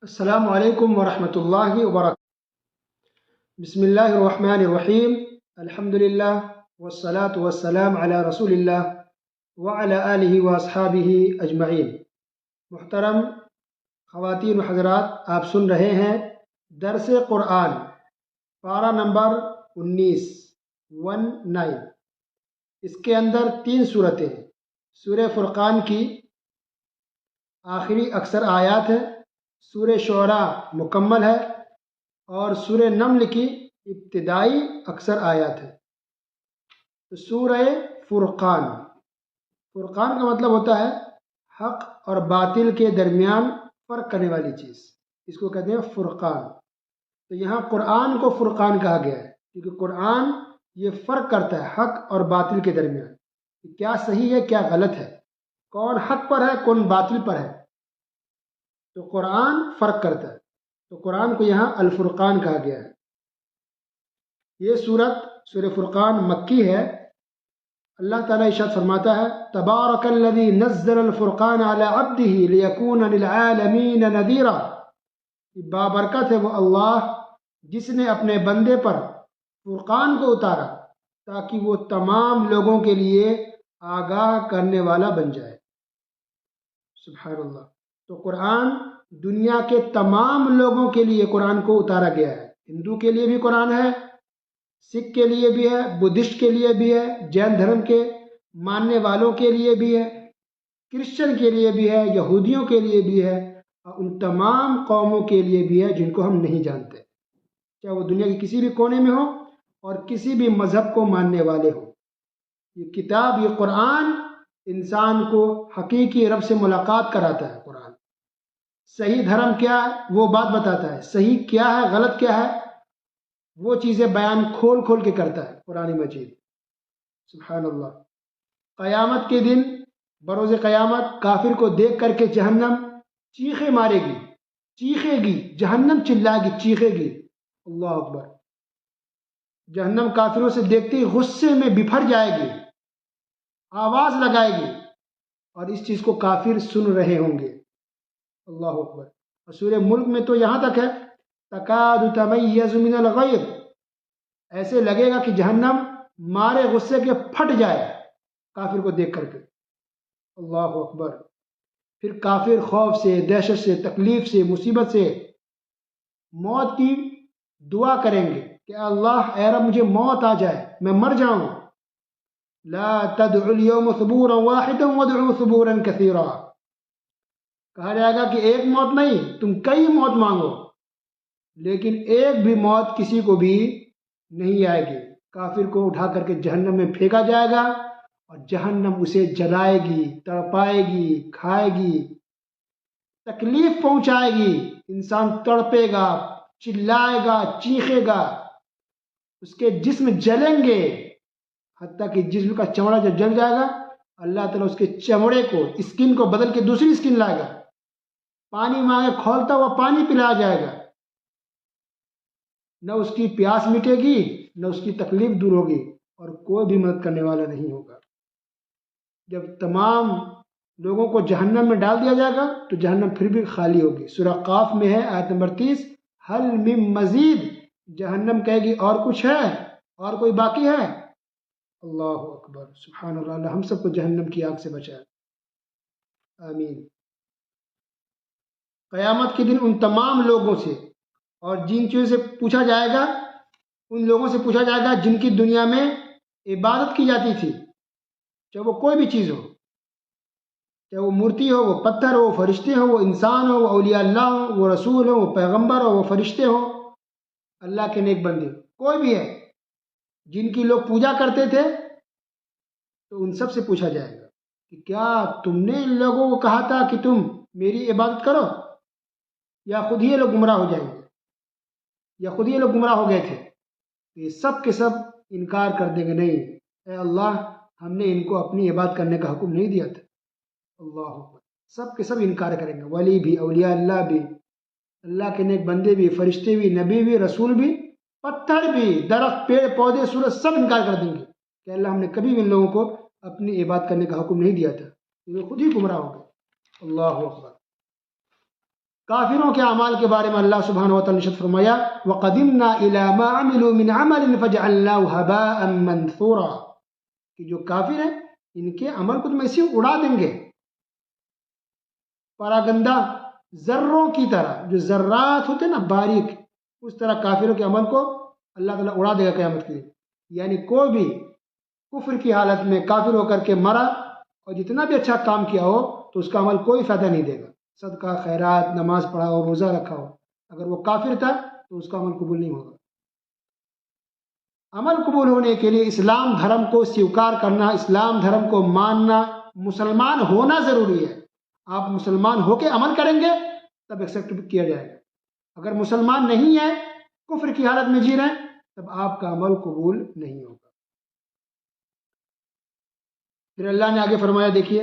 السلام علیکم ورحمۃ اللہ وبرکاتہ۔ بسم اللہ الرحمن الرحیم۔ الحمد للہ والصلاة والسلام علی رسول اللہ وعلی آلہ واصحابہ اجمعین۔ محترم خواتین و حضرات، آپ سن رہے ہیں درس قرآن پارہ نمبر 19 اس کے اندر 3 صورتیں ہیں۔ سورہ فرقان کی آخری اکثر آیات ہے، سورہ شعراء مکمل ہے، اور سورہ نمل کی ابتدائی اکثر آیات ہے۔ تو سورہ فرقان، فرقان کا مطلب ہوتا ہے حق اور باطل کے درمیان فرق کرنے والی چیز، اس کو کہتے ہیں فرقان۔ تو یہاں قرآن کو فرقان کہا گیا ہے کیونکہ قرآن یہ فرق کرتا ہے حق اور باطل کے درمیان، کہ کیا صحیح ہے کیا غلط ہے، کون حق پر ہے کون باطل پر ہے۔ تو قرآن فرق کرتا ہے، تو قرآن کو یہاں الفرقان کہا گیا ہے۔ یہ سورہ فرقان مکی ہے۔ اللہ تعالیٰ ارشاد فرماتا ہے تبارک الذی نزل الفرقان علی عبدہ لیکون للعالمین نذیرا۔ بابرکت ہے وہ اللہ جس نے اپنے بندے پر فرقان کو اتارا تاکہ وہ تمام لوگوں کے لیے آگاہ کرنے والا بن جائے۔ سبحان اللہ۔ تو قرآن دنیا کے تمام لوگوں کے لیے قرآن کو اتارا گیا ہے۔ ہندو کے لیے بھی قرآن ہے، سکھ کے لیے بھی ہے، بدھسٹ کے لیے بھی ہے، جین دھرم کے ماننے والوں کے لیے بھی ہے، کرسچن کے لیے بھی ہے، یہودیوں کے لیے بھی ہے، اور ان تمام قوموں کے لیے بھی ہے جن کو ہم نہیں جانتے، چاہے وہ دنیا کے کسی بھی کونے میں ہو اور کسی بھی مذہب کو ماننے والے ہوں۔ یہ کتاب، یہ قرآن انسان کو حقیقی رب سے ملاقات کراتا ہے۔ قرآن صحیح دھرم کیا ہے وہ بات بتاتا ہے، صحیح کیا ہے غلط کیا ہے وہ چیزیں بیان کھول کھول کے کرتا ہے قرآن مجید۔ سبحان اللہ۔ قیامت کے دن، بروز قیامت، کافر کو دیکھ کر کے جہنم چیخے مارے گی، چیخے گی، جہنم چلائے گی، چیخے گی۔ اللہ اکبر۔ جہنم کافروں سے دیکھتے ہی غصے میں بپھر جائے گی، آواز لگائے گی، اور اس چیز کو کافر سن رہے ہوں گے۔ اللہ اکبر۔ اور سورہ ملک میں تو یہاں تک ہے تکاد تمیز من الغیظ، ایسے لگے گا کہ جہنم مارے غصے کے پھٹ جائے کافر کو دیکھ کر کے۔ اللہ اکبر۔ پھر کافر خوف سے، دہشت سے، تکلیف سے، مصیبت سے موت کی دعا کریں گے کہ اللہ اے رب مجھے موت آ جائے، میں مر جاؤں۔ لا تدعوا اليوم ثبورا واحدا وادعوا ثبورا كثيرا، کہا جائے گا کہ ایک موت نہیں، تم کئی موت مانگو، لیکن ایک بھی موت کسی کو بھی نہیں آئے گی۔ کافر کو اٹھا کر کے جہنم میں پھینکا جائے گا، اور جہنم اسے جلائے گی، تڑپائے گی، کھائے گی، تکلیف پہنچائے گی۔ انسان تڑپے گا، چلائے گا، چیخے گا، اس کے جسم جلیں گے، حتیٰ کہ جسم کا چمڑا جب جل جائے گا اللہ تعالیٰ اس کے چمڑے کو، اسکن کو بدل کے دوسری اسکن لائے گا، پانی مانگے کھولتا ہوا پانی پلایا جائے گا، نہ اس کی پیاس مٹے گی نہ اس کی تکلیف دور ہوگی، اور کوئی بھی مدد کرنے والا نہیں ہوگا۔ جب تمام لوگوں کو جہنم میں ڈال دیا جائے گا تو جہنم پھر بھی خالی ہوگی۔ سورہ قاف میں ہے آیت نمبر 30 حل من مزید، جہنم کہے گی اور کچھ ہے، اور کوئی باقی ہے۔ اللہ اکبر۔ سبحان اللہ۔ اللہ ہم سب کو جہنم کی آگ سے بچائے، آمین۔ قیامت کے دن ان تمام لوگوں سے اور جن چیزوں سے پوچھا جائے گا، ان لوگوں سے پوچھا جائے گا جن کی دنیا میں عبادت کی جاتی تھی، چاہے وہ کوئی بھی چیز ہو، چاہے وہ مورتی ہو، وہ پتھر ہو، وہ فرشتے ہو، وہ انسان ہو، وہ اولیاء اللہ ہو، وہ رسول ہو، وہ پیغمبر ہو، وہ فرشتے ہو، اللہ کے نیک بندے، کوئی بھی ہے جن کی لوگ پوجا کرتے تھے، تو ان سب سے پوچھا جائے گا کہ کیا تم نے ان لوگوں کو کہا تھا کہ تم میری عبادت کرو، یا خود ہی یہ لوگ گمراہ ہو جائیں گے، یا خود ہی یہ لوگ گمراہ ہو گئے تھے۔ یہ سب کے سب انکار کر دیں گے، نہیں اے اللہ ہم نے ان کو اپنی عبادت کرنے کا حکم نہیں دیا تھا۔ اللہ اکبر۔ سب کے سب انکار کریں گے، ولی بھی، اولیاء اللہ بھی، اللہ کے نیک بندے بھی، فرشتے بھی، نبی بھی، رسول بھی، پتھر بھی، درخت، پیڑ پودے، سورج، سب انکار کر دیں گے کہ اللہ ہم نے کبھی بھی ان لوگوں کو اپنی عبادت کرنے کا حکم نہیں دیا تھا، یہ خود ہی گمراہ ہو گئے۔ اللہ اکبر۔ کافروں کے اعمال کے بارے میں اللہ سبحانہ و تعالی نے ارشاد فرمایا وَقَدِمْنَا إِلَى مَا عَمِلُوا مِنْ عَمَلٍ فَجَعَلْنَاهُ هَبَاءً مَنْثُورًا، کہ جو کافر ہیں ان کے عمل کو تم ایسے اڑا دیں گے پراگندہ ذروں کی طرح، جو ذرات ہوتے ہیں نا باریک، اس طرح کافروں کے عمل کو اللہ تعالیٰ اڑا دے گا قیامت کے دن. یعنی کوئی بھی کفر کی حالت میں کافر ہو کر کے مرا اور جتنا بھی اچھا کام کیا ہو تو اس کا عمل کوئی فائدہ نہیں دے گا. صدقہ، خیرات، نماز پڑھا ہو، روزہ رکھا ہو، اگر وہ کافر تھا تو اس کا عمل قبول نہیں ہوگا. عمل قبول ہونے کے لیے اسلام دھرم کو سویکار کرنا، اسلام دھرم کو ماننا، مسلمان ہونا ضروری ہے. آپ مسلمان ہو کے عمل کریں گے تب ایکسیپٹ کیا جائے گا. اگر مسلمان نہیں ہے، کفر کی حالت میں جی رہے ہیں، تب آپ کا عمل قبول نہیں ہوگا. پھر اللہ نے آگے فرمایا، دیکھیے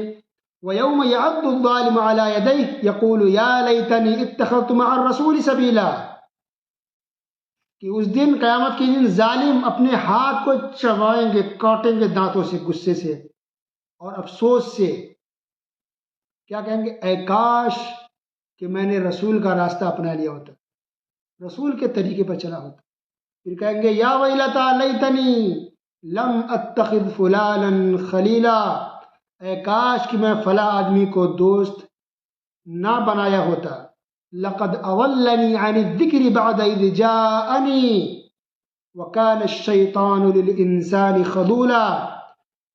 وَيَوْمَ يَعَضُّ الظَّالِمُ عَلَى يَدَيْهِ يَقُولُ يَا لَيْتَنِي اتَّخَذْتُ مَعَ الرَّسُولِ سَبِيلًا، کہ اس دن، قیامت کے دن، ظالم اپنے ہاتھ کو چبائیں گے، کاٹیں گے دانتوں سے، غصے سے اور افسوس سے. کیا کہیں گے؟ اے کاش کہ میں نے رسول کا راستہ اپنا لیا ہوتا، رسول کے طریقے پر چلا ہوتا. پھر کہیں گے یا ویلتا لیتنی لم اتخذ فلانا خلیلا، اے کاش کہ میں فلاں آدمی کو دوست نہ بنایا ہوتا. لقد اضلنی عن الذکر بعد اذ جاءنی وکان الشیطان للانسان خذولا،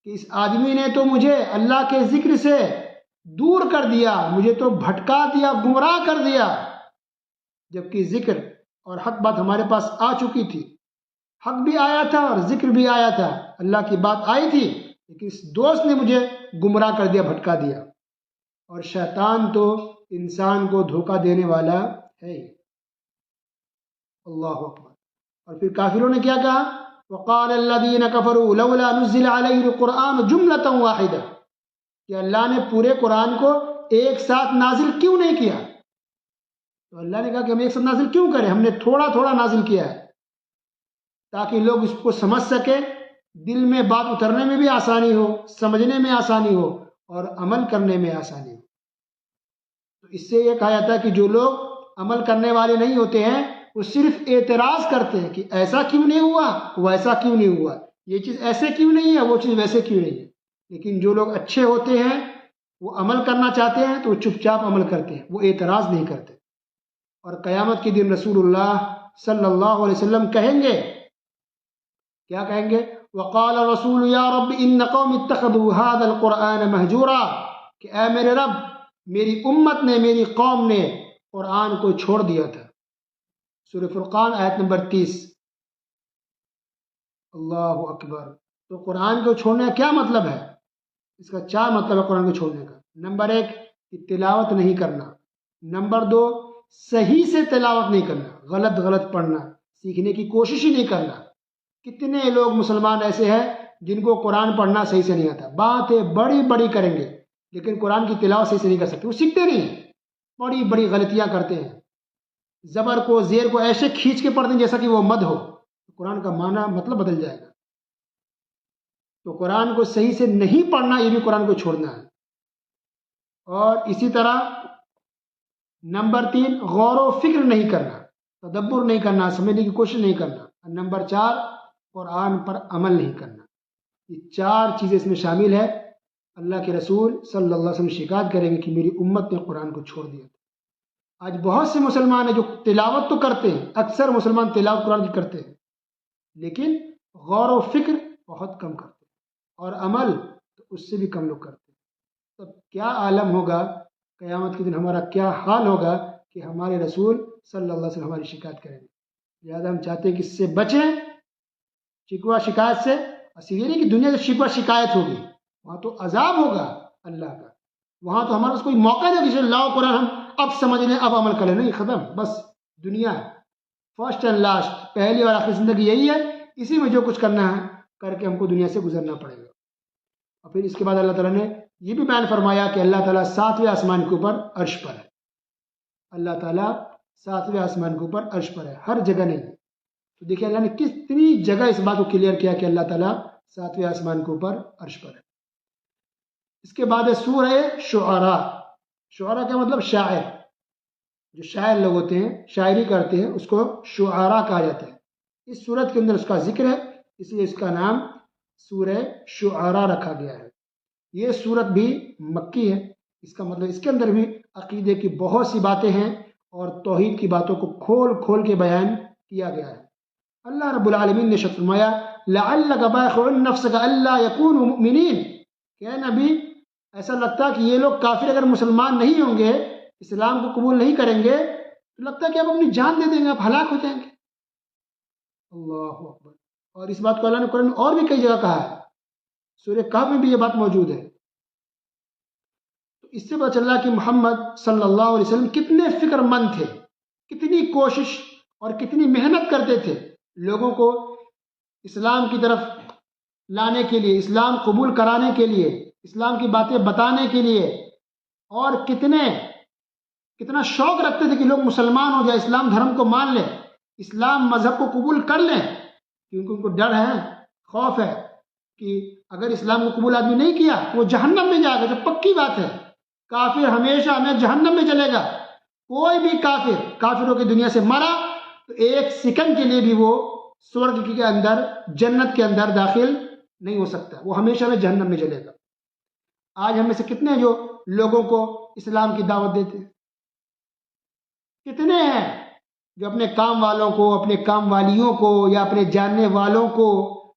کہ اس آدمی نے تو مجھے اللہ کے ذکر سے دور کر دیا، مجھے تو بھٹکا دیا، گمراہ کر دیا، جبکہ ذکر اور حق بات ہمارے پاس آ چکی تھی. حق بھی آیا تھا اور ذکر بھی آیا تھا، اللہ کی بات آئی تھی، لیکن اس دوست نے مجھے گمراہ کر دیا، بھٹکا دیا. اور شیطان تو انسان کو دھوکہ دینے والا ہے. اللہ اکبر. اور پھر کافروں نے کیا کہا؟ وقال الذين كفروا لولا نزل عليه القرآن جملة واحدة، کہ اللہ نے پورے قرآن کو ایک ساتھ نازل کیوں نہیں کیا؟ تو اللہ نے کہا کہ ہم ایک ساتھ نازل کیوں کریں، ہم نے تھوڑا تھوڑا نازل کیا ہے تاکہ لوگ اس کو سمجھ سکیں، دل میں بات اترنے میں بھی آسانی ہو، سمجھنے میں آسانی ہو اور عمل کرنے میں آسانی ہو. تو اس سے یہ کہا جاتا ہے کہ جو لوگ عمل کرنے والے نہیں ہوتے ہیں وہ صرف اعتراض کرتے ہیں کہ ایسا کیوں نہیں ہوا، ویسا کیوں نہیں ہوا، یہ چیز ایسے کیوں نہیں ہے، وہ چیز ویسے کیوں نہیں ہے. لیکن جو لوگ اچھے ہوتے ہیں وہ عمل کرنا چاہتے ہیں تو وہ چپ چاپ عمل کرتے ہیں، وہ اعتراض نہیں کرتے. اور قیامت کے دن رسول اللہ صلی اللہ علیہ وسلم کہیں گے، کیا کہیں گے؟ وقال رسول یا رب ان قوم اتخذوا هذا القرآن مہجورا، کہ اے میرے رب، میری امت نے، میری قوم نے قرآن کو چھوڑ دیا تھا. سورہ فرقان آیت نمبر 30. اللہ اکبر. تو قرآن کو چھوڑنے کا کیا مطلب ہے؟ اس کا 4 مطلب ہے قرآن کو چھوڑنے کا. نمبر 1 کہ تلاوت نہیں کرنا. نمبر 2 صحیح سے تلاوت نہیں کرنا، غلط غلط پڑھنا، سیکھنے کی کوشش ہی نہیں کرنا. کتنے لوگ مسلمان ایسے ہیں جن کو قرآن پڑھنا صحیح سے نہیں آتا، باتیں بڑی بڑی کریں گے لیکن قرآن کی تلاوت صحیح سے نہیں کر سکتے، وہ سیکھتے نہیں ہیں، بڑی بڑی غلطیاں کرتے ہیں. زبر کو، زیر کو ایسے کھینچ کے پڑھتے ہیں جیسا کہ وہ مد ہو، قرآن کا معنی مطلب بدل جائے گا. تو قرآن کو صحیح سے نہیں پڑھنا، یہ بھی قرآن کو چھوڑنا ہے. اور اسی طرح نمبر 3 غور و فکر نہیں کرنا، تدبر نہیں کرنا، سمجھنے کی کوشش نہیں کرنا. اور نمبر 4 قرآن پر عمل نہیں کرنا. یہ 4 چیزیں اس میں شامل ہے. اللہ کے رسول صلی اللہ علیہ وسلم شکایت کریں گے کہ میری امت نے قرآن کو چھوڑ دیا. آج بہت سے مسلمان ہیں جو تلاوت تو کرتے ہیں، اکثر مسلمان تلاوت قرآن کی کرتے ہیں، لیکن غور و فکر بہت کم کرتے ہیں، اور عمل تو اس سے بھی کم لوگ کرتے ہیں. تب کیا عالم ہوگا قیامت کے دن، ہمارا کیا حال ہوگا کہ ہمارے رسول صلی اللہ علیہ وسلم ہماری شکایت کریں گے. لہٰذا ہم چاہتے ہیں کہ اس سے بچیں، شکوہ شکایت سے. اور یہ نہیں کہ دنیا سے شکوہ شکایت ہوگی، وہاں تو عذاب ہوگا اللہ کا. وہاں تو ہمارے پاس کوئی موقع نہیں کہ لاؤ قرآن ہم اب سمجھ لیں، اب عمل کریں. نہیں، ختم، بس دنیا فرسٹ اینڈ لاسٹ، پہلی اور آخری زندگی یہی ہے، اسی میں جو کچھ کرنا ہے کر کے ہم کو دنیا سے گزرنا پڑے گا. اور پھر اس کے بعد اللہ تعالیٰ نے یہ بھی بیان فرمایا کہ اللہ تعالیٰ 7ویں آسمان کے اوپر عرش پر ہے. اللہ تعالیٰ 7ویں آسمان کے اوپر عرش پر ہے، ہر جگہ نہیں. تو دیکھیں اللہ نے کتنی جگہ اس بات کو کلیئر کیا کہ اللہ تعالیٰ 7ویں آسمان کے اوپر عرش پر ہے. اس کے بعد ہے سورہ شعراء. شعراء کا مطلب شاعر. جو شاعر لوگ ہوتے ہیں، شاعری کرتے ہیں، اس کو شعراء کہا جاتا ہے۔ اس صورت کے اندر اس کا ذکر ہے، اس لیے اس کا نام سورہ شعراء رکھا گیا ہے۔ یہ صورت بھی مکی ہے، اس کا مطلب اس کے اندر بھی عقیدے کی بہت سی باتیں ہیں اور توحید کی باتوں کو کھول کھول کے بیان کیا گیا ہے۔ اللہ رب العالمین نے ارشاد فرمایا لعلک باخع نفسک الا یکونوا مؤمنین، کہ اے نبی ایسا لگتا ہے کہ یہ لوگ کافر اگر مسلمان نہیں ہوں گے، اسلام کو قبول نہیں کریں گے، تو لگتا ہے کہ آپ اپنی جان دے دیں گے، آپ ہلاک ہو جائیں گے۔ اللہ اکبر۔ اور اس بات کو اللہ نے قرآن میں اور بھی کئی جگہ کہا ہے، سورہ کہف میں بھی یہ بات موجود ہے۔ تو اس سے پتہ چل رہا ہے کہ محمد صلی اللہ علیہ وسلم کتنے فکر مند تھے، کتنی کوشش اور کتنی محنت کرتے تھے لوگوں کو اسلام کی طرف لانے کے لیے، اسلام قبول کرانے کے لیے، اسلام کی باتیں بتانے کے لیے، اور کتنا شوق رکھتے تھے کہ لوگ مسلمان ہو جائے، اسلام دھرم کو مان لیں، اسلام مذہب کو قبول کر لیں، کیونکہ ان کو ڈر ہے، خوف ہے کہ اگر اسلام کو قبول آدمی نہیں کیا تو وہ جہنم میں جائے گا، جو پکی بات ہے۔ کافر ہمیشہ ہمیں جہنم میں چلے گا۔ کوئی بھی کافروں کی دنیا سے مرا تو ایک سیکنڈ کے لیے بھی وہ سورگ کے اندر، جنت کے اندر داخل نہیں ہو سکتا، وہ ہمیشہ میں جہنم میں چلے گا۔ آج ہم میں سے کتنے جو لوگوں کو اسلام کی دعوت دیتے ہیں، کتنے ہیں جو اپنے کام والوں کو، اپنے کام والیوں کو یا اپنے جاننے والوں کو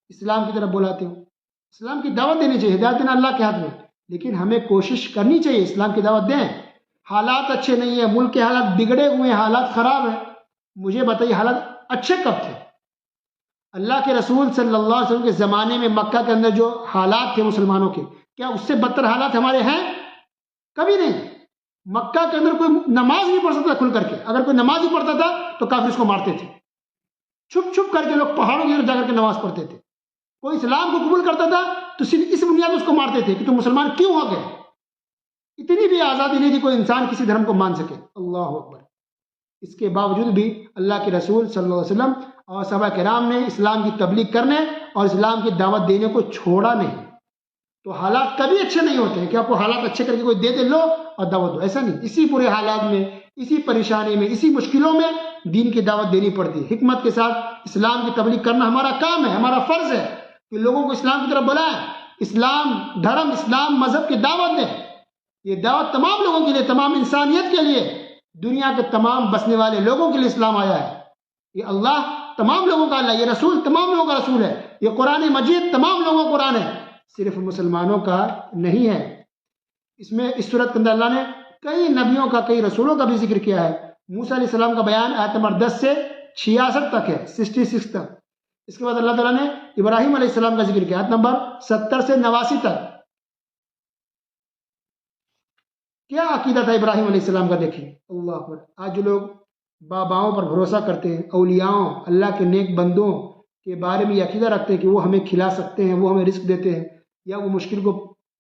اسلام کی طرف بلاتے ہو۔ اسلام کی دعوت دینی چاہیے، ہدایت دینا اللہ کے ہاتھ میں، لیکن ہمیں کوشش کرنی چاہیے اسلام کی دعوت دیں۔ حالات اچھے نہیں ہیں، ملک کے حالات بگڑے ہوئے ہیں، حالات خراب ہیں، مجھے بتائیے حالات اچھے کب تھے؟ اللہ کے رسول صلی اللہ علیہ وسلم کے زمانے میں مکہ کے اندر جو حالات تھے مسلمانوں کے، کیا اس سے بدتر حالات ہمارے ہیں؟ کبھی نہیں۔ مکہ کے اندر کوئی نماز نہیں پڑھ سکتا کھل کر کے، اگر کوئی نماز ہی پڑھتا تھا تو کافر اس کو مارتے تھے، چھپ چھپ کر کے لوگ پہاڑوں کی طرف جا کر کے نماز پڑھتے تھے۔ کوئی اسلام کو قبول کرتا تھا تو صرف اس بنیاد پر اس کو مارتے تھے کہ تم مسلمان کیوں ہو گئے۔ اتنی بھی آزادی نہیں تھی کوئی انسان کسی دھرم کو مان سکے۔ اللہ اکبر۔ اس کے باوجود بھی اللہ کے رسول صلی اللہ علیہ وسلم اور صحابہ کرام نے اسلام کی تبلیغ کرنے اور اسلام کی دعوت دینے کو چھوڑا نہیں۔ تو حالات کبھی اچھے نہیں ہوتے ہیں کہ آپ کو حالات اچھے کر کے کوئی دے لو اور دعوت دو، ایسا نہیں۔ اسی برے حالات میں، اسی پریشانی میں، اسی مشکلوں میں دین کی دعوت دینی پڑتی ہے۔ حکمت کے ساتھ اسلام کی تبلیغ کرنا ہمارا کام ہے، ہمارا فرض ہے کہ لوگوں کو اسلام کی طرف بلائیں، اسلام دھرم، اسلام مذہب کی دعوت دیں۔ یہ دعوت تمام لوگوں کے لیے، تمام انسانیت کے لیے، دنیا کے تمام بسنے والے لوگوں کے لیے اسلام آیا ہے۔ یہ اللہ تمام لوگوں کا اللہ، یہ رسول تمام لوگوں کا رسول ہے، یہ قرآن مجید تمام لوگوں کا قرآن ہے، صرف مسلمانوں کا نہیں ہے۔ اس میں اس صورت کے اندر اللہ نے کئی نبیوں کا، کئی رسولوں کا بھی ذکر کیا ہے۔ موسیٰ علیہ السلام کا بیان آیت نمبر 10 سے 66 تک ہے، 66 تک۔ اس کے بعد اللہ تعالیٰ نے ابراہیم علیہ السلام کا ذکر کیا، آیت نمبر 70 سے 89 تک۔ کیا عقیدہ تھا ابراہیم علیہ السلام کا؟ دیکھیں اللہ اکبر۔ آج جو لوگ باباؤں پر بھروسہ کرتے ہیں، اولیاؤں، اللہ کے نیک بندوں کے بارے میں یہ عقیدہ رکھتے ہیں کہ وہ ہمیں کھلا سکتے ہیں، وہ ہمیں رزق دیتے ہیں، یا وہ مشکل کو،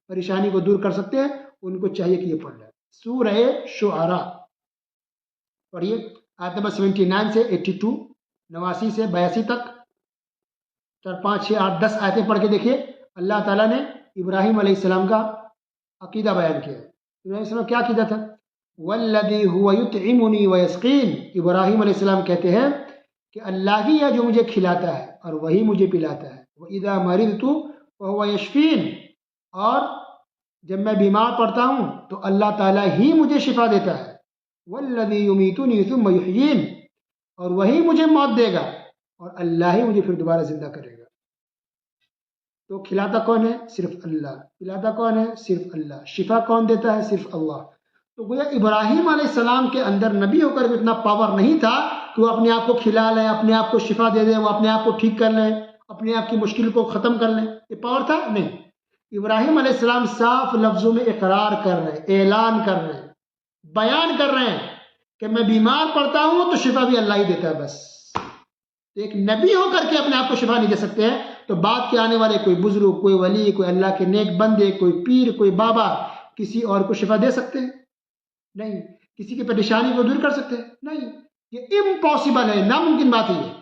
پریشانی کو دور کر سکتے ہیں، ان کو چاہیے کہ یہ پڑھ لیں سورہ شعراء پڑھیے، آیت نمبر 79 سے 82، 89 سے 82 تک، 4 5 6 8 10 آیتیں پڑھ کے دیکھیے۔ اللہ تعالیٰ نے ابراہیم علیہ السلام کا عقیدہ بیان کیا ہے۔ ابراہیم علیہ السلام کیا عقیدہ تھا؟ والذی هو یطعمنی ویسقین۔ ابراہیم علیہ السلام کہتے ہیں کہ اللہ ہی ہے جو مجھے کھلاتا ہے اور وہی مجھے پلاتا ہے، وَإِذَا مَرِضْتُ وَهُوَ يَشْفِينِ، اور جب میں بیمار پڑتا ہوں تو اللہ تعالیٰ ہی مجھے شفا دیتا ہے، وَالَّذِي يُمِيتُنِي ثُمَّ يُحْيِينِ، اور وہی مجھے موت دے گا اور اللہ ہی مجھے پھر دوبارہ زندہ کرے گا۔ تو کھلاتا کون ہے؟ صرف اللہ۔ پلاتا کون ہے؟ صرف اللہ۔ شفا کون دیتا ہے؟ صرف اللہ۔ تو گویا ابراہیم علیہ السلام کے اندر نبی ہو کر بھی اتنا پاور نہیں تھا کہ وہ اپنے آپ کو کھلا لیں، اپنے آپ کو شفا دے دیں، وہ اپنے آپ کو ٹھیک کر لیں، اپنے آپ کی مشکل کو ختم کر لیں۔ یہ پاور تھا؟ نہیں۔ ابراہیم علیہ السلام صاف لفظوں میں اقرار کر رہے ہیں، اعلان کر رہے ہیں، بیان کر رہے ہیں کہ میں بیمار پڑتا ہوں تو شفا بھی اللہ ہی دیتا ہے بس۔ ایک نبی ہو کر کے اپنے آپ کو شفا نہیں دے سکتے ہیں، تو بعد کے آنے والے کوئی بزرگ، کوئی ولی، کوئی اللہ کے نیک بندے، کوئی پیر، کوئی بابا کسی اور کو شفا دے سکتے ہیں؟ نہیں۔ کسی کی پریشانی کو دور کر سکتے ہیں؟ نہیں۔ یہ امپاسبل ہے، ناممکن بات ہے۔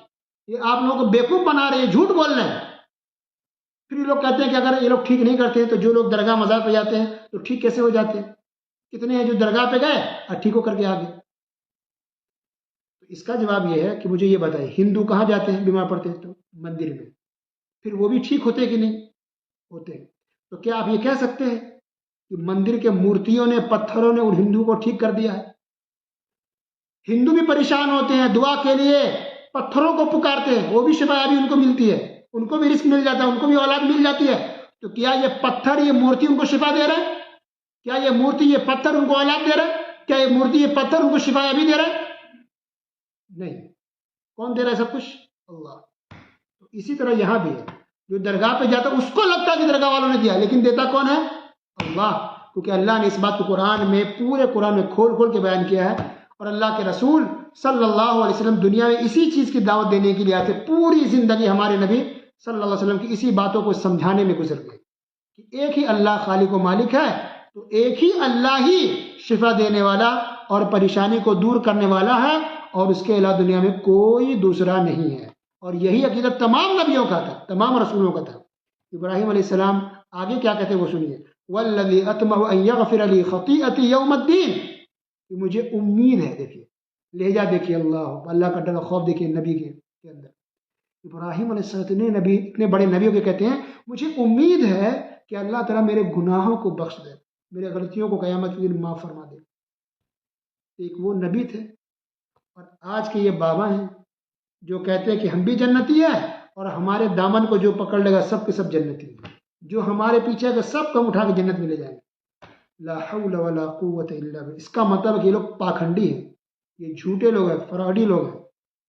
یہ آپ لوگوں کو بیوقوف بنا رہے ہیں، جھوٹ بول رہے ہیں۔ پھر یہ لوگ کہتے ہیں کہ اگر یہ لوگ ٹھیک نہیں کرتے ہیں تو جو لوگ درگاہ مزار پہ جاتے ہیں تو ٹھیک کیسے ہو جاتے ہیں؟ کتنے ہیں جو درگاہ پہ گئے اور ٹھیک ہو کر کے آ گئے؟ اس کا جواب یہ ہے کہ مجھے یہ بتائیں، ہندو کہاں جاتے ہیں بیمار پڑتے ہیں؟ تو مندر میں۔ پھر وہ بھی ٹھیک ہوتے کہ نہیں ہوتے؟ تو کیا آپ یہ کہہ سکتے ہیں کہ مندر کے مورتیوں نے، پتھروں نے ان ہندو کو ٹھیک کر دیا ہے؟ ہندو بھی پریشان ہوتے ہیں، دعا کے لیے پتھروں کو پکارتے ہیں، وہ بھی شفا یابی ان کو ملتی ہے، ان کو بھی رزق مل جاتا ہے، ان کو بھی اولاد مل جاتی ہے۔ تو کیا یہ پتھر، یہ مورتی ان کو شفا دے رہا ہے؟ کیا یہ مورتی، یہ پتھر ان کو اولاد دے رہا ہے؟ کیا یہ مورتی، یہ پتھر ان کو شفا یابی دے رہا ہے؟ نہیں۔ کون دے رہا ہے سب کچھ؟ اللہ۔ تو اسی طرح یہاں بھی ہے، جو درگاہ پہ جاتا اس کو لگتا ہے کہ درگاہ والوں نے دیا، لیکن دیتا کون ہے؟ اللہ۔ کیونکہ اللہ نے اس بات کو قرآن میں، پورے قرآن میں کھول کھول کے بیان کیا ہے، اور اللہ کے رسول صلی اللہ علیہ وسلم دنیا میں اسی چیز کی دعوت دینے کے لیے آتے۔ پوری زندگی ہمارے نبی صلی اللہ علیہ وسلم کی اسی باتوں کو سمجھانے میں گزر گئی کہ ایک ہی اللہ خالق و مالک ہے، تو ایک ہی اللہ ہی شفا دینے والا اور پریشانی کو دور کرنے والا ہے، اور اس کے علاوہ دنیا میں کوئی دوسرا نہیں ہے۔ اور یہی عقیدہ تمام نبیوں کا تھا، تمام رسولوں کا تھا۔ ابراہیم علیہ السلام آگے کیا کہتے ہیں وہ سنیے، وَالَّذِي أَطْمَعُ أَن يَغْفِرَ لِي خَطِيئَتِي يَوْمَ الدِّينِ، کہ مجھے امید ہے، دیکھیے لہجہ دیکھیے، اللہ کا ڈر خوف دیکھیے نبی کے اندر۔ ابراہیم علیہ السلام نے نبی، اتنے بڑے نبیوں کے کہتے ہیں مجھے امید ہے کہ اللہ تعالیٰ میرے گناہوں کو بخش دے، میرے غلطیوں کو قیامت کے دن معاف فرما دے۔ ایک وہ نبی تھے، اور آج کے یہ بابا ہیں جو کہتے ہیں کہ ہم بھی جنتی ہیں، اور ہمارے دامن کو جو پکڑ لے گا سب کے سب جنتی ہیں، جو ہمارے پیچھے ہے سب کو ہم اٹھا کے جنت میں لے جائیں گے۔ لا حول ولا قوت الا باللہ۔ اس کا مطلب ہے کہ یہ لوگ پاکھنڈی ہیں، یہ جھوٹے لوگ ہیں، فراڈی لوگ ہیں،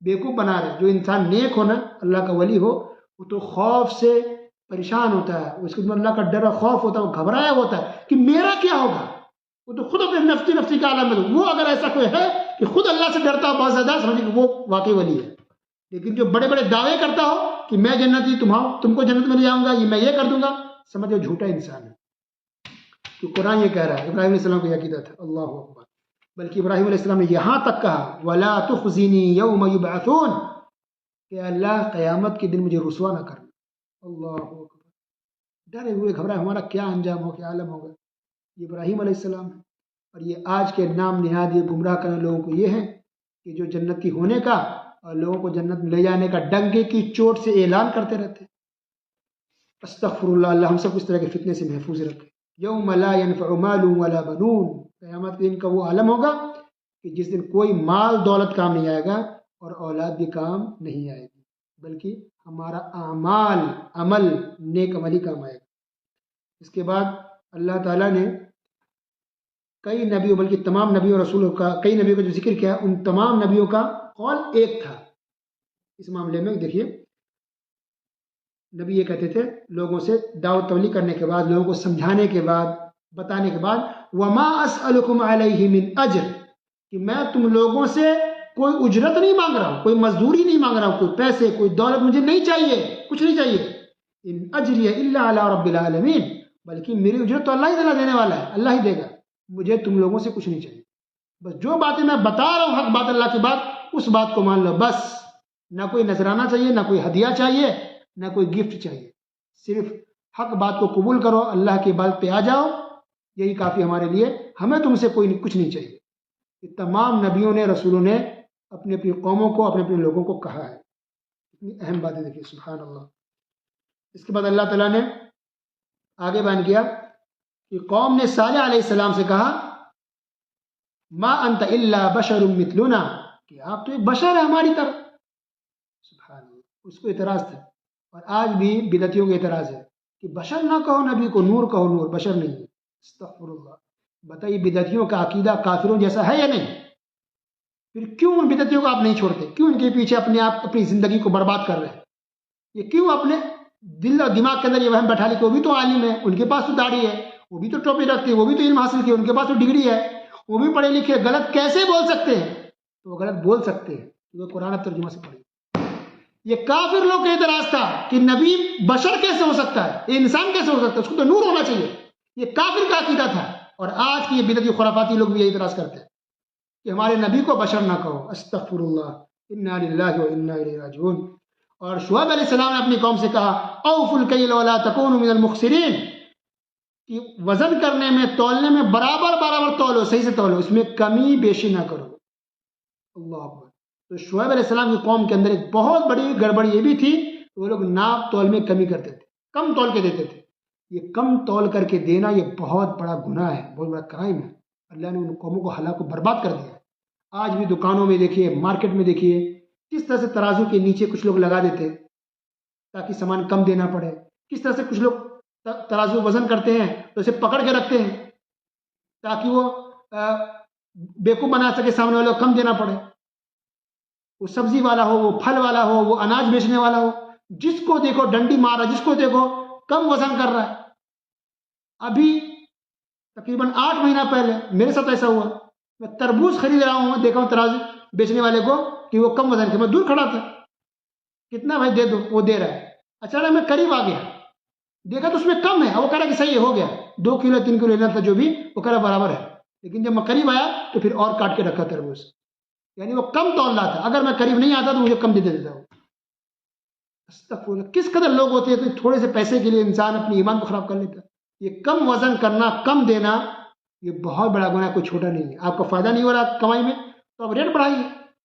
بیوقوف بنا رہے ہیں۔ جو انسان نیک ہونا، اللہ کا ولی ہو، وہ تو خوف سے پریشان ہوتا ہے، اس کے بعد اللہ کا ڈر خوف ہوتا ہے، وہ گھبرایا ہوتا ہے کہ میرا کیا ہوگا۔ وہ تو خود اپنے نفسی کا عالم ہے۔ وہ اگر ایسا کوئی ہے کہ خود اللہ سے ڈرتا ہو بہت زیادہ، سمجھے کہ وہ واقعی ولی ہے۔ لیکن جو بڑے بڑے دعوے کرتا ہو کہ میں جنتی، تم کو جنت میں لے جاؤں گا، یہ میں یہ کر دوں گا، سمجھو جھوٹا انسان ہے۔ تو قرآن یہ کہہ رہا ہے، ابراہیم علیہ السلام کو یہ عقیدہ تھا۔ اللہ اکبر۔ بلکہ ابراہیم علیہ السلام نے یہاں تک کہا وَلَا تُخْزِنِي يَوْمَ يُبْعَثُونَ، کہ اللہ قیامت کے دن مجھے رسوا نہ کرنا۔ اللہ اکبر۔ ڈرے ہوئے گھبرائے ہمارا کیا انجام ہو، کیا عالم ہوگا۔ یہ ابراہیم علیہ السلام ہے۔ اور یہ آج کے نام نہاد یہ گمراہ کرنے لوگوں کو یہ ہے کہ جو جنتی ہونے کا اور لوگوں کو جنت میں لے جانے کا ڈنکے کی چوٹ سے اعلان کرتے رہتے۔ استغفر اللہ، اللہ ہم سب کو اس طرح کے فتنے سے محفوظ رکھے۔ یوم لا ينفع مال ولا بنون، قیامت کے دن کا وہ عالم ہوگا کہ جس دن کوئی مال دولت کام نہیں آئے گا اور اولاد بھی کام نہیں آئے گی، بلکہ ہمارا اعمال، عمل، نیک عملی کام آئے گا۔ اس کے بعد اللہ تعالیٰ نے کئی نبیوں، بلکہ تمام نبیوں رسولوں کا، کئی نبیوں کا جو ذکر کیا، ان تمام نبیوں کا قول ایک تھا اس معاملے میں۔ دیکھیے نبی یہ کہتے تھے لوگوں سے دعوت تبلیغ کرنے کے بعد، لوگوں کو سمجھانے کے بعد، بتانے کے بعد، وَمَا أَسْأَلُكُمْ عَلَيْهِ مِنْ أَجْرٍ، کہ میں تم لوگوں سے کوئی اجرت نہیں مانگ رہا ہوں، کوئی مزدوری نہیں مانگ رہا ہوں، کوئی پیسے، کوئی دولت مجھے نہیں چاہیے، کچھ نہیں چاہیے۔ إِنْ أَجْرِيَ إِلَّا عَلَىٰ رَبِّ الْعَالَمِينَ، بلکہ میری اجرت تو اللہ ہی تعالیٰ دینے والا ہے، اللہ ہی دے گا، مجھے تم لوگوں سے کچھ نہیں چاہیے۔ بس جو باتیں میں بتا رہا ہوں حق بات اللہ کی بات، اس بات کو مان لو بس۔ نہ کوئی نذرانہ چاہیے، نہ کوئی ہدیہ چاہیے، نہ کوئی گفٹ چاہیے، صرف حق بات کو قبول کرو، اللہ کی عبادت پہ آ جاؤ، یہی کافی ہمارے لیے، ہمیں تم سے کچھ نہیں چاہیے۔ یہ تمام نبیوں نے، رسولوں نے اپنی اپنی قوموں کو، اپنے اپنے لوگوں کو کہا ہے۔ اتنی اہم باتیں دیکھیے، سبحان اللہ۔ اس کے بعد اللہ تعالیٰ نے آگے بیان کیا کہ قوم نے صالح علیہ السلام سے کہا ما انت الا بشر مثلنا، کہ آپ تو ایک بشر ہے ہماری طرح۔ سبحان اللہ، اس کو اعتراض تھا، اور آج بھی بدعتیوں کا اعتراض ہے کہ بشر نہ کہو نبی کو، نور کہو، نور بشر نہیں ہے۔ استغفر اللہ۔ بتائیے بدعتیوں کا عقیدہ کافروں جیسا ہے یا نہیں؟ پھر کیوں ان بدعتیوں کو آپ نہیں چھوڑتے؟ کیوں ان کے پیچھے اپنی زندگی کو برباد کر رہے ہیں؟ یہ کیوں اپنے دل اور دماغ کے اندر یہ وہم بیٹھا لی کہ وہ بھی تو عالم ہے، ان کے پاس تو داڑھی ہے، وہ بھی تو ٹوپی رکھتے ہیں، وہ بھی تو علم حاصل کیے، ان کے پاس تو ڈگری ہے، وہ بھی پڑھے لکھے، غلط کیسے بول سکتے ہیں؟ تو وہ غلط بول سکتے ہیں کیونکہ قرآن اب ترجمہ سے پڑھی۔ یہ کافر لوگ کا اعتراض تھا کہ نبی بشر کیسے ہو سکتا ہے، یہ انسان کیسے ہو سکتا ہے، اس کو تو نور ہونا چاہیے۔ یہ کافر کا عقیدہ تھا، اور آج کی یہ بدعتی خرافاتی لوگ بھی یہ اعتراض کرتے ہیں کہ ہمارے نبی کو بشر نہ کہو۔ استغفر اللہ، انا للہ و انا الیہ راجعون۔ اور شعیب علیہ السلام نے اپنی قوم سے کہا اوفوا الکیل ولا تکونوا من المخسرین، کہ وزن کرنے میں، تولنے میں برابر برابر تولو، صحیح سے تولو، اس میں کمی بیشی نہ کرو۔ اللہ اکبر۔ تو شعیب علیہ السلام کی قوم کے اندر ایک بہت بڑی گڑبڑ یہ بھی تھی کہ وہ لوگ ناپ تول میں کمی کرتے تھے، کم تول کے دیتے تھے۔ یہ کم تول کر کے دینا یہ بہت بڑا گناہ ہے، بہت بڑا کرائم ہے۔ اللہ نے ان قوموں کو ہلاک و برباد کر دیا۔ آج بھی دکانوں میں دیکھیے، مارکیٹ میں دیکھیے، کس طرح سے ترازو کے نیچے کچھ لوگ لگا دیتے تاکہ سامان کم دینا پڑے، کس طرح سے کچھ لوگ ترازو وزن کرتے ہیں تو اسے پکڑ کے رکھتے ہیں تاکہ وہ بیوقوف بنا سکے سامنے والے کو، کم دینا پڑے۔ وہ سبزی والا ہو، وہ پھل والا ہو، وہ اناج بیچنے والا ہو، جس کو دیکھو ڈنڈی مار رہا ہے، جس کو دیکھو کم وزن کر رہا ہے۔ ابھی تقریباً 8 مہینہ پہلے میرے ساتھ ایسا ہوا، میں تربوز خرید رہا ہوں، دیکھا ہوں ترازو بیچنے والے کو کہ وہ کم وزن کے، میں دور کھڑا تھا، کتنا بھائی دے دو، وہ دے رہا ہے۔ اچانک میں قریب آ گیا، دیکھا تو اس میں کم ہے، وہ کہہ رہا کہ صحیح ہے، ہو گیا 2 کلو 3 کلو لینا تھا جو بھی، وہ کہہ رہا برابر ہے۔ لیکن جب میں قریب آیا تو پھر اور کاٹ کے رکھا تربوز، یعنی وہ کم تول رہا تھا، اگر میں قریب نہیں آتا تو مجھے کم دے دیتا ہوں۔ استغفر اللہ، کس قدر لوگ ہوتے ہیں تو تھوڑے سے پیسے کے لیے انسان اپنی ایمان کو خراب کر لیتا ہے۔ یہ کم وزن کرنا، کم دینا، یہ بہت بڑا گناہ، کوئی چھوٹا نہیں ہے۔ آپ کو فائدہ نہیں ہو رہا کمائی میں تو آپ ریٹ بڑھائیے،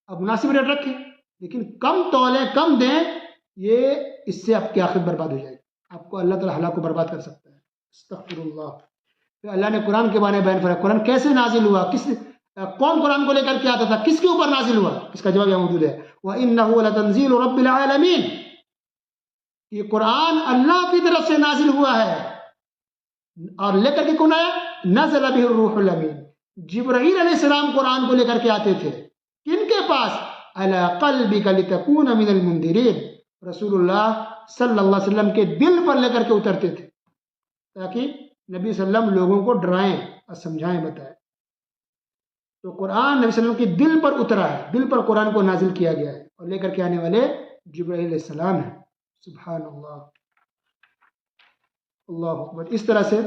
آپ مناسب ریٹ رکھیں، لیکن کم تولیں، کم دیں، یہ اس سے آپ کی آخرت برباد ہو جائے گی، آپ کو اللہ تعالیٰ ہلاک کو برباد کر سکتا ہے۔ استغفر اللہ۔ پھر اللہ نے قرآن کے بارے میں بیان فرمایا، قرآن کیسے نازل ہوا، کون قرآن کو لے کر کے آتا تھا، کس کے اوپر نازل ہوا، اس کا جواب یہاں موجود ہے، وَإِنَّهُ لَتَنزِيلُ رَبِّ الْعَالَمِينَ۔ یہ قرآن اللہ کی طرف سے نازل ہوا ہے، اور لے کر کے کون آیا؟ نزل بہ الروح الامین، جبرائیل علیہ السلام قرآن کو لے کر کے آتے تھے، کن کے پاس؟ علی قلبک لتکون من المنذرین، رسول اللہ صلی اللہ علیہ وسلم کے دل پر لے کر کے اترتے تھے تاکہ نبی صلی اللہ علیہ وسلم لوگوں کو ڈرائیں اور سمجھائیں، بتائیں۔ تو قرآن نبی صلی اللہ علیہ وسلم کے دل پر اترا ہے، دل پر قرآن کو نازل کیا گیا ہے، اور لے کر کے آنے والے جبرائیل علیہ السلام ہیں۔ سبحان اللہ، اللہ اکبر۔ اس طرح سے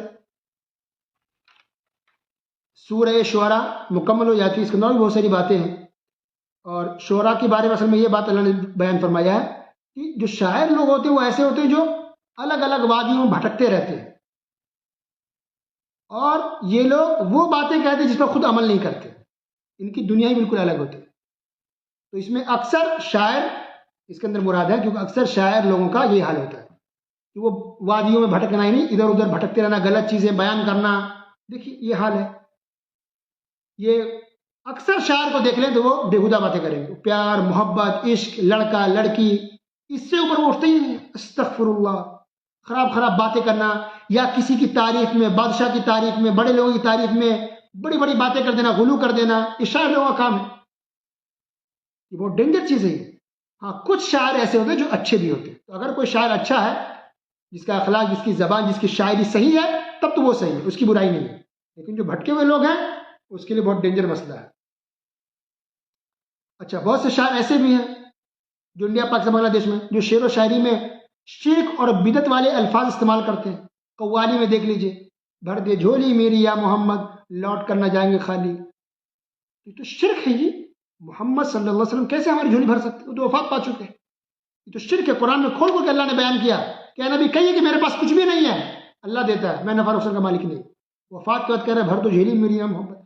سورہ شعراء مکمل ہو جاتی ہے، اس کے اندر بھی بہت ساری باتیں ہیں، اور شعراء کے بارے میں اصل میں یہ بات اللہ نے بیان فرمایا ہے کہ جو شاعر لوگ ہوتے ہیں وہ ایسے ہوتے ہیں جو الگ الگ وادیوں میں بھٹکتے رہتے ہیں، اور یہ لوگ وہ باتیں کہتے ہیں جس پر خود عمل نہیں کرتے، ان کی دنیا ہی بالکل الگ ہوتی ہے۔ تو اس میں اکثر شاعر اس کے اندر مراد ہے، کیونکہ اکثر شاعر لوگوں کا یہ حال ہوتا ہے کہ وہ وادیوں میں بھٹکنا ہی نہیں، ادھر ادھر بھٹکتے رہنا، غلط چیزیں بیان کرنا۔ دیکھیے یہ حال ہے، یہ اکثر شاعر کو دیکھ لیں تو وہ بےہودہ باتیں کریں گے، پیار، محبت، عشق، لڑکا لڑکی، اس سے اوپر وہ اٹھتے ہی نہیں۔ استغفر اللہ، خراب خراب باتیں کرنا، یا کسی کی تعریف میں، بادشاہ کی تعریف میں، بڑے لوگوں کی تعریف میں بڑی بڑی باتیں کر دینا، غلو کر دینا، یہ شاعر لوگوں کا کام ہے، یہ بہت ڈینجر چیز ہے یہ۔ ہاں کچھ شاعر ایسے ہوتے ہیں جو اچھے بھی ہوتے ہیں، تو اگر کوئی شاعر اچھا ہے، جس کا اخلاق، جس کی زبان، جس کی شاعری صحیح ہے، تب تو وہ صحیح ہے، اس کی برائی نہیں ہے۔ لیکن جو بھٹکے ہوئے لوگ ہیں اس کے لیے بہت ڈینجر مسئلہ ہے۔ اچھا، بہت سے شاعر ایسے بھی ہیں جو انڈیا، پاکستان، بنگلہ دیش میں جو شعر و شاعری میں شرک اور بدعت والے الفاظ استعمال کرتے ہیں۔ قوالی میں دیکھ لیجئے، بھر دے جھولی میری یا محمد، لوٹ کر نہ جائیں گے خالی، یہ تو شرک ہے۔ یہ محمد صلی اللہ علیہ وسلم کیسے ہماری جھولی بھر سکتے؟ وہ تو وفات پا چکے ہیں، یہ تو شرک ہے۔ قرآن میں کھول کھول کے اللہ نے بیان کیا کہ اے نبی کہیے کہ میرے پاس کچھ بھی نہیں ہے، اللہ دیتا ہے، میں نفع نقصان کا مالک نہیں۔ وفات کے وقت کہہ رہے بھر دو جھولی میری یا محمد،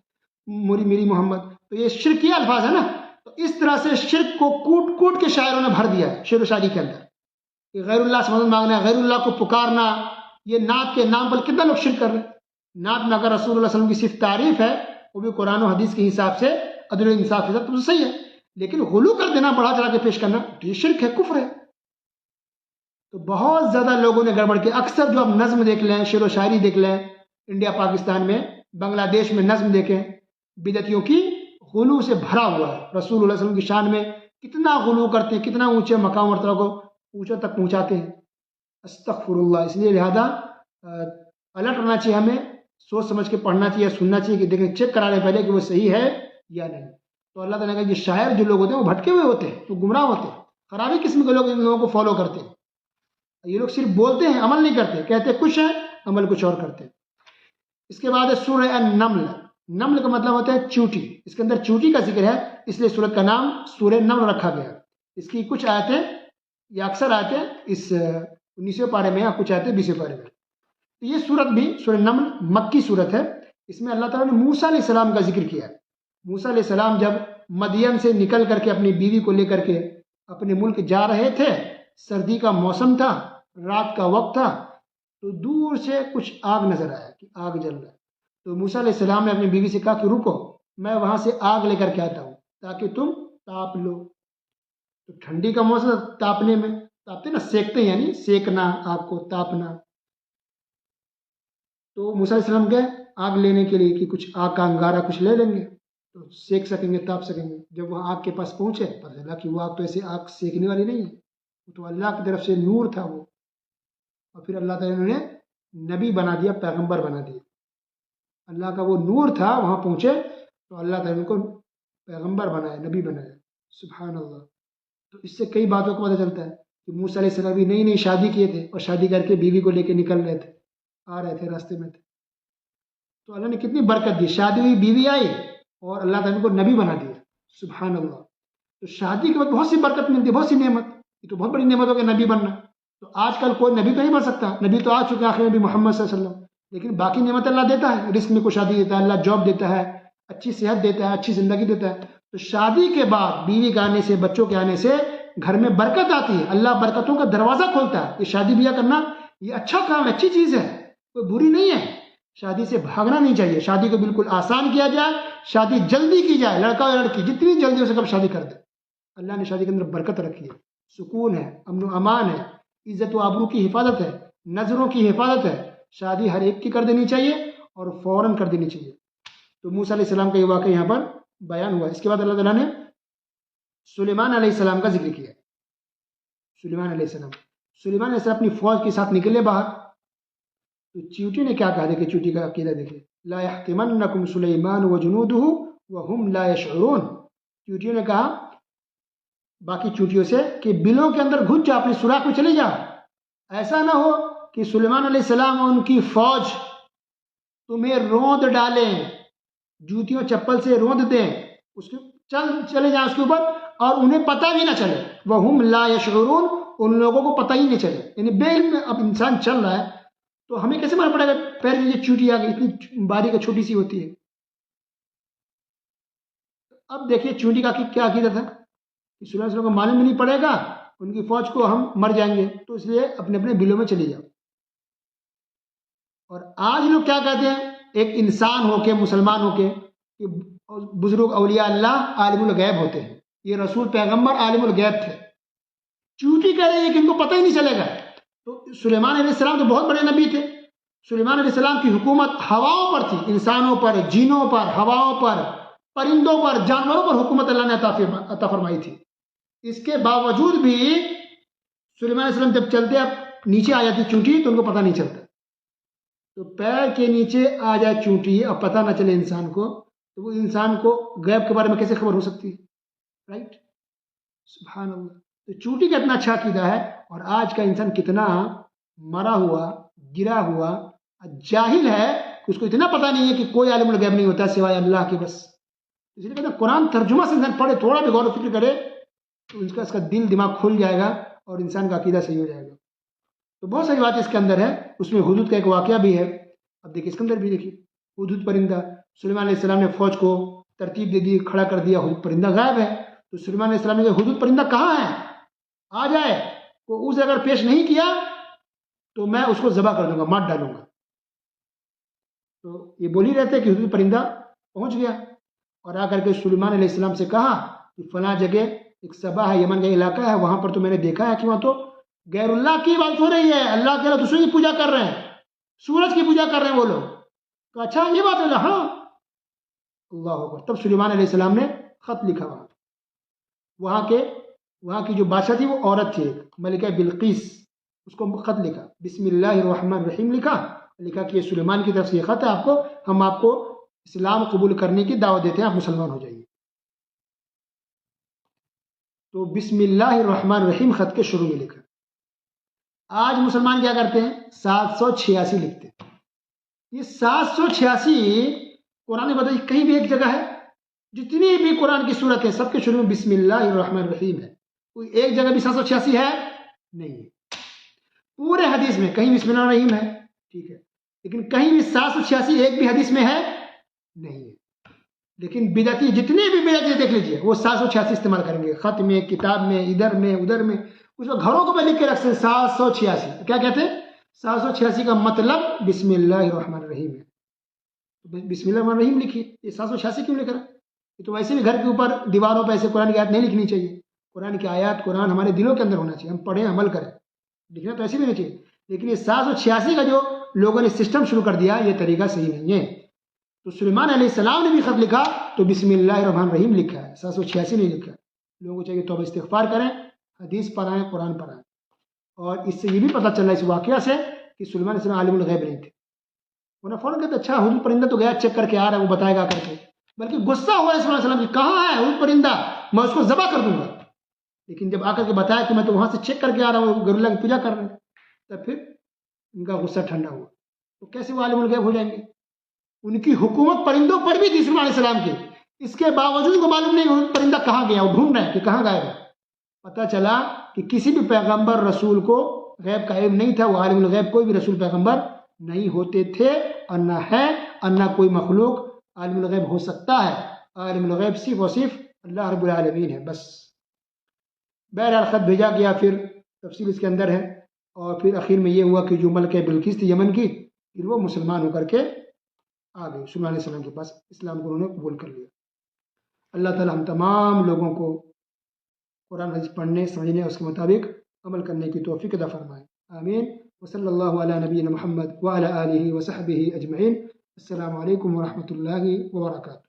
میری محمد، تو یہ شرک کے الفاظ ہے نا۔ تو اس طرح سے شرک کو کوٹ کوٹ کے شاعروں نے بھر دیا ہے شعر و شاعری کے اندر، کہ غیر اللہ سے مدد مانگنا، غیر اللہ کو پکارنا، یہ نعت کے نام پر کتنا لوگ شرک کر رہے ہیں۔ نعت میں اگر رسول اللہ صلی اللہ علیہ وسلم کی صرف تعریف ہے، وہ بھی قرآن و حدیث کے حساب سے، عدل و انصاف کے حساب سے صحیح ہے، لیکن غلو کر دینا، بڑھا چڑھا کے پیش کرنا، تو یہ شرک ہے، کفر ہے۔ تو بہت زیادہ لوگوں نے گڑبڑ کی۔ اکثر جو آپ نظم دیکھ لیں، شعر و شاعری دیکھ لیں، انڈیا پاکستان میں، بنگلہ دیش میں نظم دیکھیں، بدعتیوں کی غلو سے بھرا ہوا ہے۔ رسول اللہ صلی اللہ علیہ وسلم کی شان میں کتنا غلو کرتے ہیں، کتنا اونچے مقام مرتبہ کو اونچے تک پہنچاتے ہیں۔ استغفر اللہ۔ اس لیے لہذا الرٹ ہونا چاہیے، ہمیں سوچ سمجھ کے پڑھنا چاہیے، سننا چاہیے، کہ دیکھیں چیک کرا لیں پہلے کہ وہ صحیح ہے یا نہیں۔ تو اللہ تعالیٰ کا یہ شاعر جو لوگ ہوتے ہیں وہ بھٹکے ہوئے ہوتے ہیں، وہ گمراہ ہوتے ہیں، خرابی قسم کے لوگ ان لوگوں کو فالو کرتے ہیں۔ یہ لوگ صرف بولتے ہیں، عمل نہیں کرتے، کہتے کچھ ہے، عمل کچھ اور کرتے ہیں۔ اس کے بعد ہے سورہ النمل۔ نمل کا مطلب ہوتا ہے چونٹی، اس کے اندر چونٹی کا ذکر ہے، اس لیے سورت کا نام سورہ نمل رکھا گیا۔ اس کی کچھ آیتیں یا اکثر آیتیں اس 19ویں پارے میں، یا کچھ آیتیں 20ویں پارے میں۔ تو یہ سورت بھی سورہ نمل مکی سورت ہے۔ اس میں اللہ تعالیٰ نے موسیٰ علیہ السلام کا ذکر کیا ہے۔ موسیٰ علیہ السلام جب مدین سے نکل کر کے اپنی بیوی کو لے کر کے اپنے ملک جا رہے تھے، سردی کا موسم تھا، رات کا وقت تھا، تو دور سے کچھ آگ نظر آیا کہ آگ جل رہا ہے۔ تو موسیٰ علیہ السلام نے اپنی بیوی سے کہا کہ رکو، میں وہاں سے آگ لے کر کے آتا ہوں تاکہ تم تاپ لو۔ تو ٹھنڈی کا موسم تاپنے میں، تاپتے نا، سیکتے ہیں، یعنی سیکنا، آگ کو تاپنا۔ تو موسیٰ علیہ السلام گئے آگ لینے کے لیے کہ کچھ آگ کا انگارہ کچھ لے لیں گے تو سیک سکیں گے، تاپ سکیں گے۔ جب وہ آگ کے پاس پہنچے پتہ چلا کہ وہ آگ تو ایسے آگ سیکنے والی نہیں ہے، وہ تو اللہ کی طرف سے نور تھا وہ، اور پھر اللہ تعالیٰ نے نبی بنا دیا، پیغمبر بنا دیا۔ اللہ کا وہ نور تھا، وہاں پہنچے تو اللہ تعالیٰ نے کو پیغمبر بنایا، نبی بنایا۔ سبحان اللہ۔ تو اس سے کئی باتوں کو پتہ چلتا ہے کہ موسیٰ علیہ السلام بھی نئی نئی شادی کیے تھے اور شادی کر کے بیوی کو لے کے نکل رہے تھے، آ رہے تھے، راستے میں تھے، تو اللہ نے کتنی برکت دی، شادی ہوئی، بیوی آئی اور اللہ تعالیٰ نے کو نبی بنا دیا۔ سبحان اللہ۔ تو شادی کے بعد بہت سی برکت ملتی ہے، بہت سی نعمت، یہ تو بہت بڑی نعمت ہو کہ نبی بننا۔ تو آج کل کوئی نبی تو نہیں بن سکتا، نبی تو آ چکے ہیں آخری نبی محمد صلی اللہ علیہ وسلم، لیکن باقی نعمت اللہ دیتا ہے، رزق میں کشادگی دیتا ہے، اللہ جاب دیتا ہے، اچھی صحت دیتا ہے، اچھی زندگی دیتا ہے۔ تو شادی کے بعد بیوی کے آنے سے، بچوں کے آنے سے گھر میں برکت آتی ہے، اللہ برکتوں کا دروازہ کھولتا ہے۔ یہ شادی بیاہ کرنا یہ اچھا کام ہے، اچھی چیز ہے، کوئی بری نہیں ہے۔ شادی سے بھاگنا نہیں چاہیے، شادی کو بالکل آسان کیا جائے، شادی جلدی کی جائے، لڑکا اور لڑکی جتنی جلدی ہو سکے شادی کر دے۔ اللہ نے شادی کے اندر برکت رکھی ہے، سکون ہے، امن و امان ہے، عزت و آبرو کی حفاظت ہے، نظروں کی حفاظت ہے۔ شادی ہر ایک کی کر دینی چاہیے اور فوراً کر دینی چاہیے۔ تو موسیٰ علیہ السلام کا یہ واقعہ یہاں پر بیان ہوا۔ اس کے بعد اللہ تعالیٰ نے سلیمان علیہ السلام کا ذکر کیا۔ سلیمان علیہ السلام اپنی فوج کے ساتھ نکلے باہر، تو چیوٹی نے کیا کہا؟ دیکھیں چیوٹی کا عقیدہ دیکھیں، لا يحطمنكم سلیمان وجنوده وهم لا يشعرون۔ چیوٹیوں نے کہا باقی چیوٹیوں سے کہ بلوں کے اندر گھس جا، اپنے سوراخ میں چلے جا، ایسا نہ ہو کہ سلیمان علیہ السلام اور ان کی فوج تمہیں روند ڈالیں، جوتیوں چپل سے روند دیں، اس کے چلے جائیں اس کے اوپر اور انہیں پتہ بھی نہ چلے۔ وَهُمْ لَا يَشْعُرُونَ، ان لوگوں کو پتہ ہی نہیں چلے، یعنی بے علم میں اب انسان چل رہا ہے تو ہمیں کیسے معلوم پڑے گا پیر میں یہ چیوٹی آ گئی، اتنی باریک اور چھوٹی سی ہوتی ہے۔ اب دیکھیے چیوٹی کا کیا عقیدہ تھا کہ سلیمان علیہ السلام کو معلوم نہیں پڑے گا، ان کی فوج کو ہم مر جائیں گے، تو اس لیے اپنے اپنے بلوں میں چلی جاؤ۔ اور آج لوگ کیا کہتے ہیں، ایک انسان ہو کے، مسلمان ہو کے، کہ بزرگ اولیاء اللہ عالم الغیب ہوتے ہیں، یہ رسول پیغمبر عالم الغیب تھے، چیوٹی کہہ رہے ہیں کہ ان کو پتہ ہی نہیں چلے گا۔ تو سلیمان علیہ السلام تو بہت بڑے نبی تھے، سلیمان علیہ السلام کی حکومت ہواؤں پر تھی، انسانوں پر، جنوں پر، ہواؤں پر، پرندوں پر، جانوروں پر حکومت اللہ نے عطا فرمائی تھی۔ اس کے باوجود بھی سلیمان علیہ السلام جب چلتے اب نیچے آ جاتی چونٹی تو ان کو پتہ نہیں چلتا۔ تو پیر کے نیچے آ جائے چونٹی اور پتہ نہ چلے انسان کو، تو وہ انسان کو غیب کے بارے میں کیسے خبر ہو سکتی ہے؟ رائٹ، سبحان اللہ۔ تو چونٹی کا اتنا اچھا عقیدہ ہے، اور آج کا انسان کتنا مرا ہوا، گرا ہوا، جاہل ہے کہ اس کو اتنا پتہ نہیں ہے کہ کوئی عالم الغیب نہیں ہوتا سوائے اللہ کے۔ بس اس لیے کہتے ہیں قرآن ترجمہ سے انسان پڑھے، تھوڑا بھی غور و فکر کرے تو اس کا دل دماغ کھل جائے گا اور انسان کا عقیدہ صحیح ہو جائے گا۔ تو بہت ساری باتیں اس کے اندر ہے، اس میں حدود کا ایک واقعہ بھی ہے۔ اب دیکھیے اس کے اندر بھی دیکھیے حدود پرندہ، سلیمان علیہ السلام نے فوج کو ترتیب دے دی، کھڑا کر دیا، حدود پرندہ غائب ہے۔ تو سلیمان علیہ السلام نے کہا حدود پرندہ کہاں ہے، آ جائے، وہ اسے اگر پیش نہیں کیا تو میں اس کو ذبح کر دوں گا، مار ڈالوں گا۔ تو یہ بول ہی رہتے کہ حدود پرندہ پہنچ گیا اور آ کر کے سلیمان علیہ السلام سے کہا کہ فلاں جگہ ایک صبا ہے، یمن کا علاقہ ہے، وہاں پر تو میں نے دیکھا ہے کہ وہاں تو غیر اللہ کی بات ہو رہی ہے، اللہ کے دوسروں کی پوجا کر رہے ہیں، سورج کی پوجا کر رہے ہیں وہ لوگ۔ تو اچھا یہ بات ہے، ہاں اللہ اکبر۔ تب سلیمان علیہ السلام نے خط لکھا، وہاں کی جو بادشاہ تھی وہ عورت تھی، ملکہ بلقیس، اس کو خط لکھا، بسم اللہ الرحمن الرحیم لکھا کہ یہ سلیمان کی طرف سے یہ خط ہے، ہم آپ کو اسلام قبول کرنے کی دعوت دیتے ہیں، آپ مسلمان ہو جائیے۔ تو بسم اللہ الرحمن الرحیم خط کے شروع میں لکھا۔ آج مسلمان کیا کرتے ہیں، 786 لکھتے ہیں۔ یہ 786 قرآن میں بتائیے کہیں بھی ایک جگہ ہے؟ جتنی بھی قرآن کی صورت ہے سب کے شروع میں بسم اللہ الرحمن الرحیم ہے، کوئی ایک جگہ بھی 786 ہے نہیں ہے۔ پورے حدیث میں کہیں بسم اللہ الرحیم ہے، ٹھیک ہے، لیکن کہیں بھی 786 ایک بھی حدیث میں ہے نہیں ہے۔ لیکن بدعتی جتنے بھی بدعتی دیکھ لیجیے وہ 786 استعمال کریں گے، خط میں، کتاب میں، ادھر میں، ادھر میں، اس میں گھروں کو میں لکھ کے رکھتے ہیں 786. کیا کہتے ہیں؟ 786 کا مطلب بسم اللہ الرحمن الرحیم ہے. بسم اللہ الرحمن الرحیم لکھیے. یہ 786 کیوں لکھ رہا ہے؟ یہ تو ویسے بھی گھر کے اوپر دیواروں پہ ایسے قرآن کی آیات نہیں لکھنی چاہیے. قرآن کی آیات، قرآن ہمارے دلوں کے اندر ہونا چاہیے، ہم پڑھیں، عمل کریں. لکھنا تو ایسے بھی نہیں چاہیے. لیکن یہ 786 کا جو لوگوں نے سسٹم شروع کر دیا، یہ طریقہ صحیح نہیں ہے. تو سلیمان علیہ السلام نے بھی خط لکھا تو بسم اللہ الرحمن الرحیم لکھا ہے، 786 نہیں لکھا ہے. لوگوں کو چاہیے توبہ استغفار کریں، حدیث پڑھائیں، قرآن پڑھائیں. اور اس سے یہ بھی پتہ چل رہا ہے اس واقعہ سے کہ سلیمان علیہ السلام عالم الغیب نہیں تھے. انہیں فوراً کہتے اچھا حدود پرندہ تو گیا چیک کر کے آ رہا ہے، وہ بتائے گا کر کے. بلکہ غصہ ہوا ہے سلیمان علیہ السلام کہ کہاں ہے حدود پرندہ، میں اس کو ذبح کر دوں گا. لیکن جب آ کر کے بتایا کہ میں تو وہاں سے چیک کر کے آ رہا ہوں، گورلا کی پوجا کر رہے ہیں، تب پھر ان کا غصہ ٹھنڈا ہوا. تو کیسے وہ عالم الغیب ہو جائیں گے؟ ان کی حکومت پرندوں پر بھی تھی سلیمان علیہ السلام کی، اس کے باوجود ان کو معلوم نہیں وہ پرندہ کہاں گیا. وہ ڈھونڈ رہے ہیں کہ کہاں گائے گا. پتہ چلا کہ کسی بھی پیغمبر رسول کو غیب کا علم نہیں تھا. وہ عالم الغیب کوئی بھی رسول پیغمبر نہیں ہوتے تھے، اور نہ ہے، اور نہ کوئی مخلوق عالم الغیب ہو سکتا ہے. عالم الغیب صرف اور صرف اللہ رب العالمین ہے بس. بہرحال خط بھیجا گیا، پھر تفصیل اس کے اندر ہے. اور پھر آخر میں یہ ہوا کہ جو ملکہ بلقیس تھی یمن کی، پھر وہ مسلمان ہو کر کے آ گئی سلیمان علیہ السلام کے پاس، اسلام کو انہوں نے قبول کر لیا. اللہ تعالی ہم تمام لوگوں کو قرآن حدیث پڑھنے، سمجھنے، اس کے مطابق عمل کرنے کی توفیق عطا فرمائے. آمین. وصلی اللہ علی نبینا محمد وعلی آلہ وصحبہ اجمعین. السلام علیکم ورحمۃ اللہ وبرکاتہ.